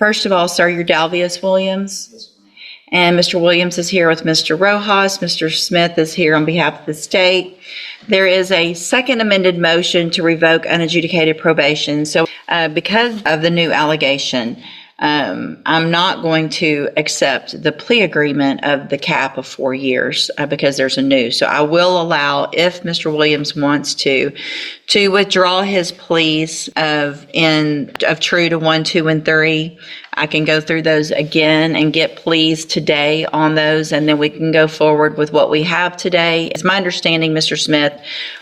First of all, sir, you're Dalvius Williams. And Mr. Williams is here with Mr. Rojas. Mr. Smith is here on behalf of the state. There is a second amended motion to revoke unadjudicated probation. So because of the new allegation, I'm not going to accept the plea agreement of the cap of 4 years because there's a new. So I will allow, if Mr. Williams wants to withdraw his pleas of true to 1, 2, and 3. I can go through those again and get pleas today on those, and then we can go forward with what we have today. It's my understanding, Mr. Smith,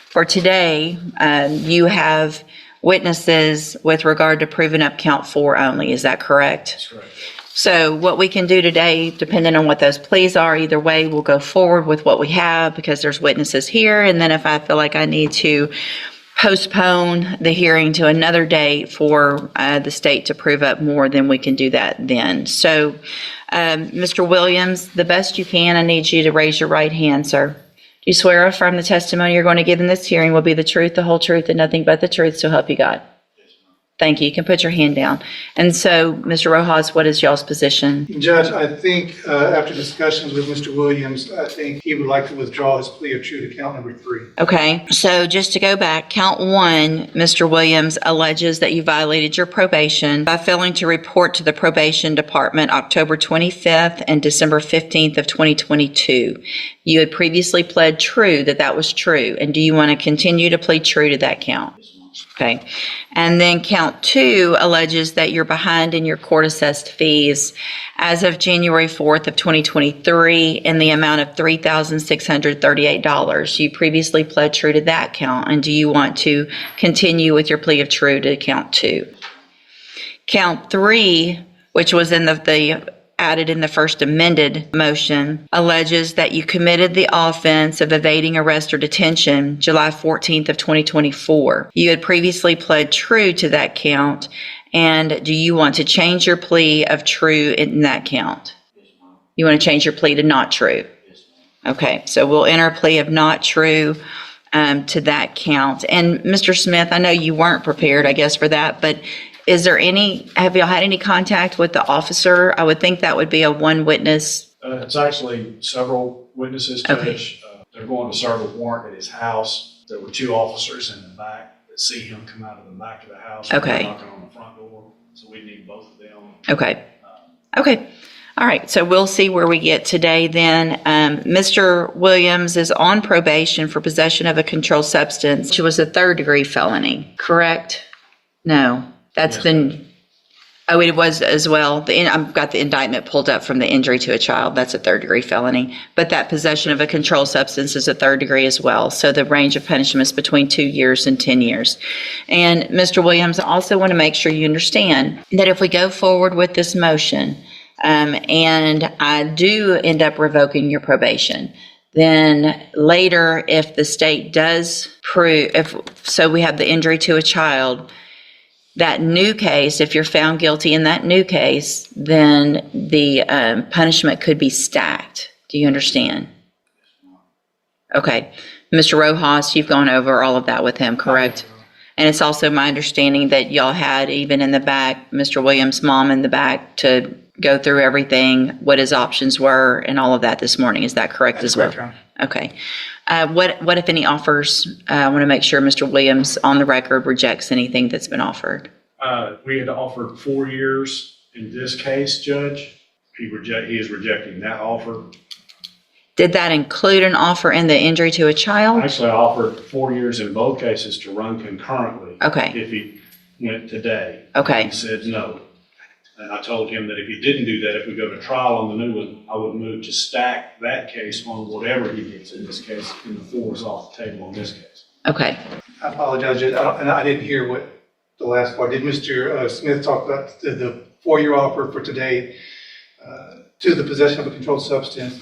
for today, you have witnesses with regard to proving up count 4 only. Is that correct? That's correct. So what we can do today, depending on what those pleas are, either way, we'll go forward with what we have because there's witnesses here. And then if I feel like I need to postpone the hearing to another date for the state to prove up more, then we can do that then. So, Mr. Williams, the best you can, I need you to raise your right hand, sir. Do you swear or affirm the testimony you're going to give in this hearing will be the truth, the whole truth, and nothing but the truth, so help you God? Thank you. You can put your hand down. And so, Mr. Rojas, what is y'all's position? Judge, I think after discussions with Mr. Williams, I think he would like to withdraw his plea of true to count number 3. Okay. So just to go back, count 1, Mr. Williams alleges that you violated your probation by failing to report to the probation department October 25th and December 15th of 2022. You had previously pled true that was true. And do you want to continue to plead true to that count? Okay. And then count 2 alleges that you're behind in your court assessed fees as of January 4th of 2023 in the amount of $3,638. You previously pled true to that count. And do you want to continue with your plea of true to count 2? Count 3, which was in the added in the first amended motion, alleges that you committed the offense of evading arrest or detention July 14th of 2024. You had previously pled true to that count, and do you want to change your plea of true in that count? You want to change your plea to not true? Okay, so we'll enter a plea of not true to that count. And Mr. Smith, I know you weren't prepared, I guess, for that, but have y'all had any contact with the officer? I would think that would be a one witness. It's actually several witnesses, Judge. Okay. They're going to serve a warrant at his house. There were 2 officers in the back that see him come out of the back of the house. Okay. Knocking on the front door. So we need both of them. Okay. Okay. All right. So we'll see where we get today then. Mr. Williams is on probation for possession of a controlled substance, which was a 3rd-degree felony, correct? No. That's been, it was as well. I've got the indictment pulled up from the injury to a child. That's a 3rd-degree felony. But that possession of a controlled substance is a 3rd degree as well. So the range of punishment is between 2 years and 10 years. And Mr. Williams, I also want to make sure you understand that if we go forward with this motion and I do end up revoking your probation, then later if the state does prove, so we have the injury to a child, that new case, if you're found guilty in that new case, then the punishment could be stacked. Do you understand? Okay. Mr. Rojas, you've gone over all of that with him, correct? And it's also my understanding that y'all had, even in the back, Mr. Williams' mom in the back to go through everything, what his options were and all of that this morning. Is that correct as well? Correct. Okay. What if any offers? I want to make sure Mr. Williams on the record rejects anything that's been offered. We had offered 4 years in this case, Judge. He is rejecting that offer. Did that include an offer in the injury to a child? Actually, I offered 4 years in both cases to run concurrently. Okay. If he went today. Okay. He said no. And I told him that if he didn't do that, if we go to trial on the new one, I would move to stack that case on whatever he gets in this case, and the 4 is off the table on this case. Okay. I apologize, Judge, and I didn't hear what the last part. Did Mr. Smith talk about the 4-year offer for today to the possession of a controlled substance?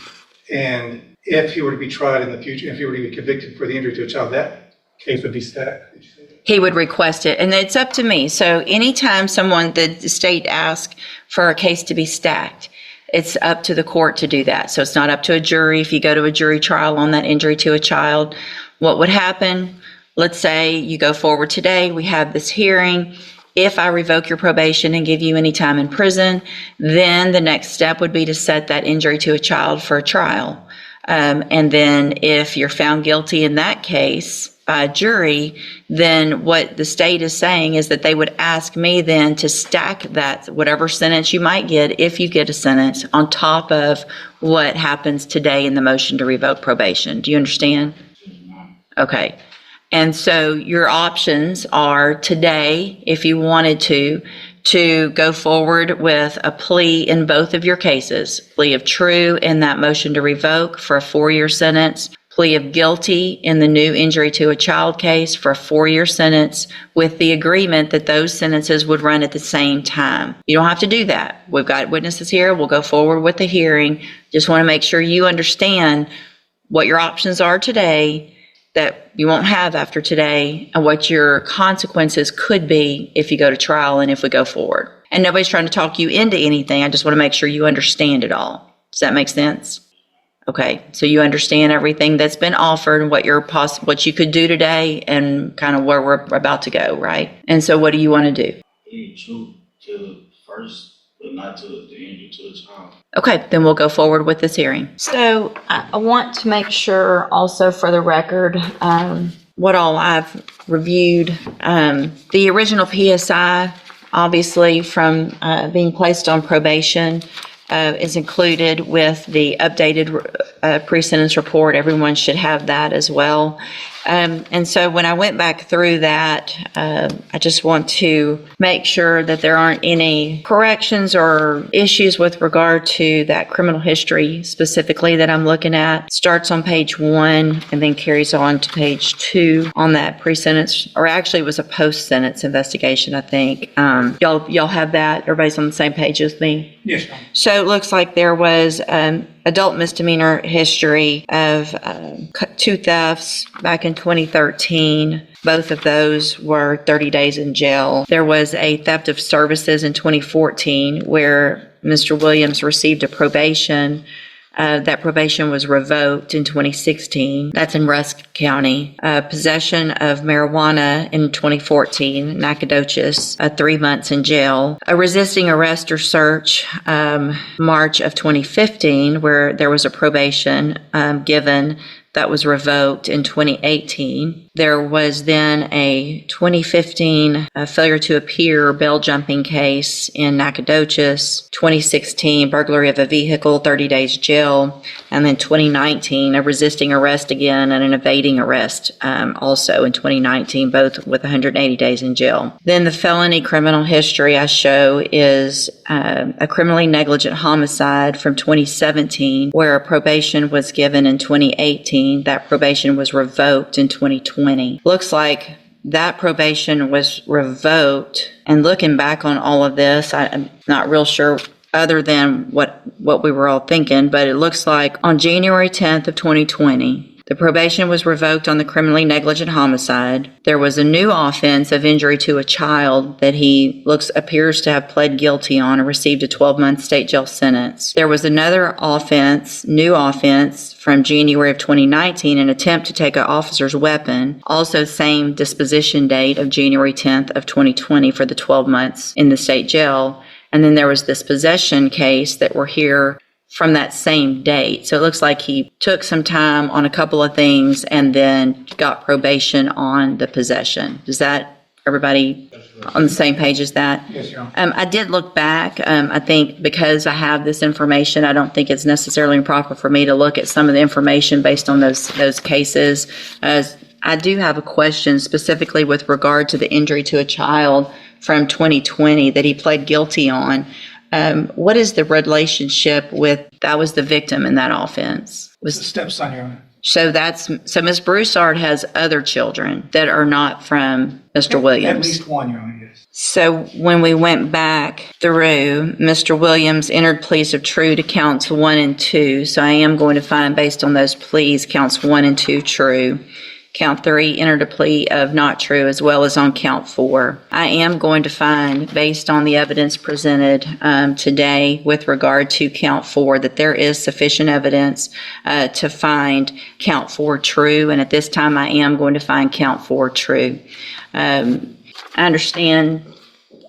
And if he were to be tried in the future, if he were to be convicted for the injury to a child, that case would be stacked? Did you say that? He would request it, and it's up to me. So anytime the state asks for a case to be stacked, it's up to the court to do that. So it's not up to a jury. If you go to a jury trial on that injury to a child, what would happen? Let's say you go forward today, we have this hearing, If I revoke your probation and give you any time in prison, then the next step would be to set that injury to a child for a trial. And then if you're found guilty in that case by a jury, then what the state is saying is that they would ask me then to stack that, whatever sentence you might get, if you get a sentence, on top of what happens today in the motion to revoke probation. Do you understand? Okay. And so your options are today, if you wanted to go forward with a plea in both of your cases, plea of true in that motion to revoke for a 4-year sentence, plea of guilty in the new injury to a child case for a 4-year sentence, with the agreement that those sentences would run at the same time. You don't have to do that. We've got witnesses here. We'll go forward with the hearing. Just want to make sure you understand what your options are today that you won't have after today, and what your consequences could be if you go to trial and if we go forward. And nobody's trying to talk you into anything. I just want to make sure you understand it all. Does that make sense? Okay, so you understand everything that's been offered and what you could do today and kind of where we're about to go, right? And so what do you want to do? True to the first, but not to the injury to the child. Okay, then we'll go forward with this hearing. So I want to make sure also for the record, what all I've reviewed. The original PSI, obviously from being placed on probation, is included with the updated pre-sentence report. Everyone should have that as well. And so when I went back through that, I just want to make sure that there aren't any corrections or issues with regard to that criminal history specifically that I'm looking at. Starts on page 1 and then carries on to page 2 on that pre-sentence, or actually it was a post-sentence investigation, I think. Y'all have that? Everybody's on the same page as me? Yes, ma'am. So it looks like there was adult misdemeanor history of 2 thefts back in 2013. Both of those were 30 days in jail. There was a theft of services in 2014 where Mr. Williams received a probation. That probation was revoked in 2016. That's in Rusk County. Possession of marijuana in 2014, Nacogdoches, 3 months in jail. A resisting arrest or search, March of 2015, where there was a probation given that was revoked in 2018. There was then a 2015 failure to appear bail jumping case in Nacogdoches, 2016 burglary of a vehicle, 30 days jail, and then 2019 a resisting arrest again and an evading arrest also in 2019, both with 180 days in jail. Then the felony criminal history I show is a criminally negligent homicide from 2017 where a probation was given in 2018. That probation was revoked in 2020. Looks like that probation was revoked. And looking back on all of this, I'm not real sure other than what we were all thinking, but it looks like on January 10th of 2020, the probation was revoked on the criminally negligent homicide. There was a new offense of injury to a child that he appears to have pled guilty on and received a 12-month state jail sentence. There was another new offense from January of 2019, an attempt to take an officer's weapon, also same disposition date of January 10th of 2020 for the 12 months in the state jail. And then there was this possession case that we're here from that same date. So it looks like he took some time on a couple of things and then got probation on the possession. Does that, everybody on the same page as that? Yes, Your Honor. I did look back. I think because I have this information, I don't think it's necessarily improper for me to look at some of the information based on those cases. I do have a question specifically with regard to the injury to a child from 2020 that he pled guilty on. What is the relationship with, that was the victim in that offense? It's a stepson, Your Honor. So Ms. Broussard has other children that are not from Mr. Williams? At least one, Your Honor, yes. So when we went back through, Mr. Williams entered pleas of true to counts 1 and 2. So I am going to find, based on those pleas, counts 1 and 2 true. Count 3 entered a plea of not true, as well as on count 4. I am going to find, based on the evidence presented today with regard to count 4, that there is sufficient evidence to find count 4 true. And at this time, I am going to find count 4 true. I understand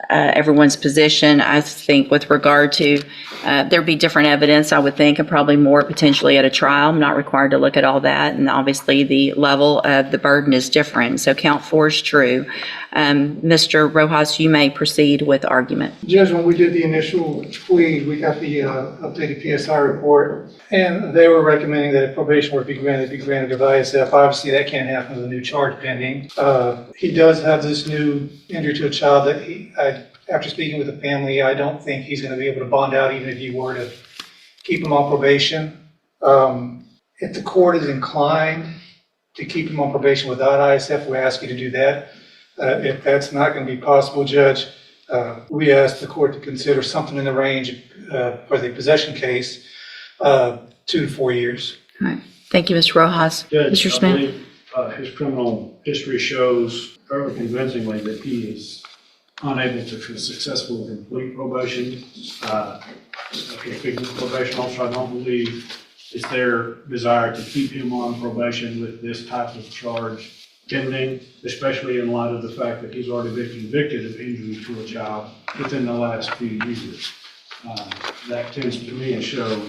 everyone's position. I think with regard to, there'd be different evidence, I would think, and probably more potentially at a trial. I'm not required to look at all that. And obviously the level of the burden is different. So count 4 is true. Mr. Rojas, you may proceed with argument. Judge, when we did the initial plea, we got the updated PSI report, and they were recommending that if probation were to be granted of ISF. Obviously, that can't happen with a new charge pending. He does have this new injury to a child that after speaking with the family, I don't think he's going to be able to bond out even if you were to keep him on probation. If the court is inclined to keep him on probation without ISF, we ask you to do that. If that's not going to be possible, Judge, we ask the court to consider something in the range for the possession case, 2 to 4 years. All right. Thank you, Mr. Rojas. Judge, Mr. I Smith? believe, his criminal history shows fairly convincingly that he is unable to successfully complete probation. Speaking of probation officer, I don't believe it's their desire to keep him on probation with this type of charge pending, especially in light of the fact that he's already been convicted of injury to a child within the last few years. That tends to me to show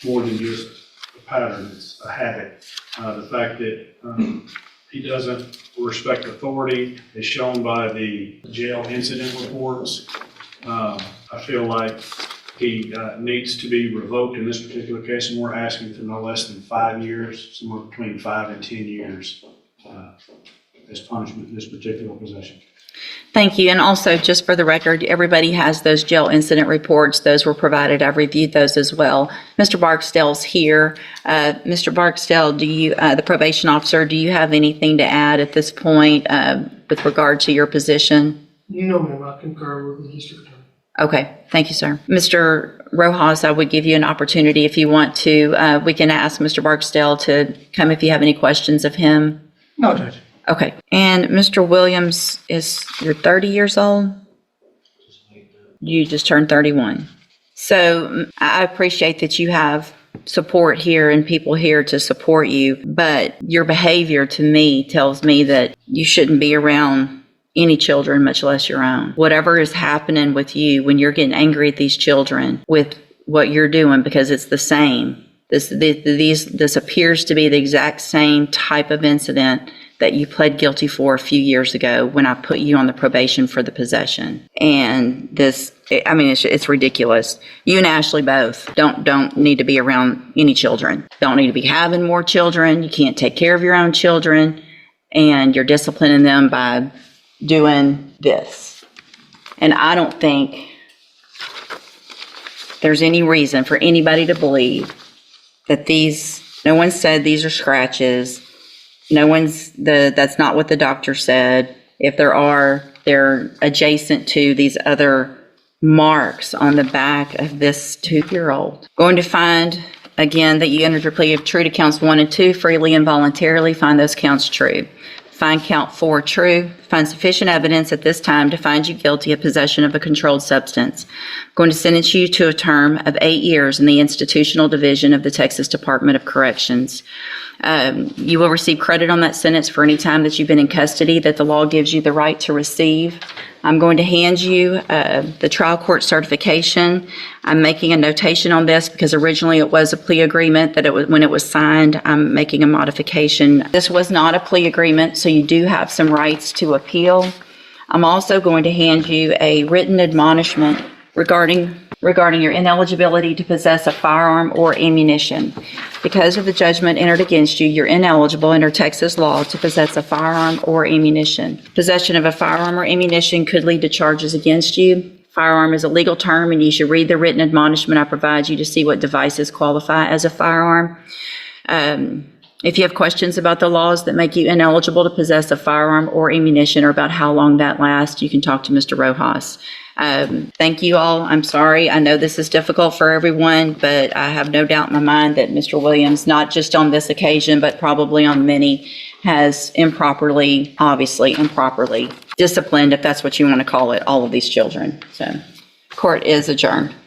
more than just a pattern, it's a habit. The fact that he doesn't respect authority is shown by the jail incident reports. I feel like he needs to be revoked in this particular case, and we're asking for no less than 5 years, somewhere between 5 and 10 years as punishment in this particular possession. Thank you. And also, just for the record, everybody has those jail incident reports. Those were provided. I've reviewed those as well. Mr. Barksdale's here. Mr. Barksdale, do you, the probation officer, do you have anything to add at this point with regard to your position? No, ma'am, I concur with the district attorney. Okay. Thank you, sir. Mr. Rojas, I would give you an opportunity if you want to. We can ask Mr. Barksdale to come if you have any questions of him. No, Judge. Okay. And Mr. Williams, you're 30 years old? You just turned 31. So I appreciate that you have support here and people here to support you, but your behavior to me tells me that you shouldn't be around any children, much less your own. Whatever is happening with you when you're getting angry at these children with what you're doing, because it's the same. This appears to be the exact same type of incident that you pled guilty for a few years ago when I put you on the probation for the possession. And this, I mean, it's ridiculous. You and Ashley both don't need to be around any children. Don't need to be having more children. You can't take care of your own children, and you're disciplining them by doing this. And I don't think there's any reason for anybody to believe that no one said these are scratches. That's not what the doctor said. If there are, they're adjacent to these other marks on the back of this 2-year-old. Going to find, again, that you entered your plea of true to counts 1 and 2, freely and voluntarily. Find those counts true. Find count 4 true. Find sufficient evidence at this time to find you guilty of possession of a controlled substance. I'm going to sentence you to a term of 8 years in the institutional division of the Texas Department of Corrections. You will receive credit on that sentence for any time that you've been in custody that the law gives you the right to receive. I'm going to hand you the trial court certification. I'm making a notation on this because originally it was a plea agreement that when it was signed, I'm making a modification. This was not a plea agreement, so you do have some rights to appeal. I'm also going to hand you a written admonishment regarding your ineligibility to possess a firearm or ammunition. Because of the judgment entered against you, you're ineligible under Texas law to possess a firearm or ammunition. Possession of a firearm or ammunition could lead to charges against you. Firearm is a legal term, and you should read the written admonishment I provide you to see what devices qualify as a firearm. If you have questions about the laws that make you ineligible to possess a firearm or ammunition, or about how long that lasts, you can talk to Mr. Rojas. Thank you all. I'm sorry. I know this is difficult for everyone, but I have no doubt in my mind that Mr. Williams, not just on this occasion, but probably on many, has obviously improperly disciplined, if that's what you want to call it, all of these children. So, court is adjourned.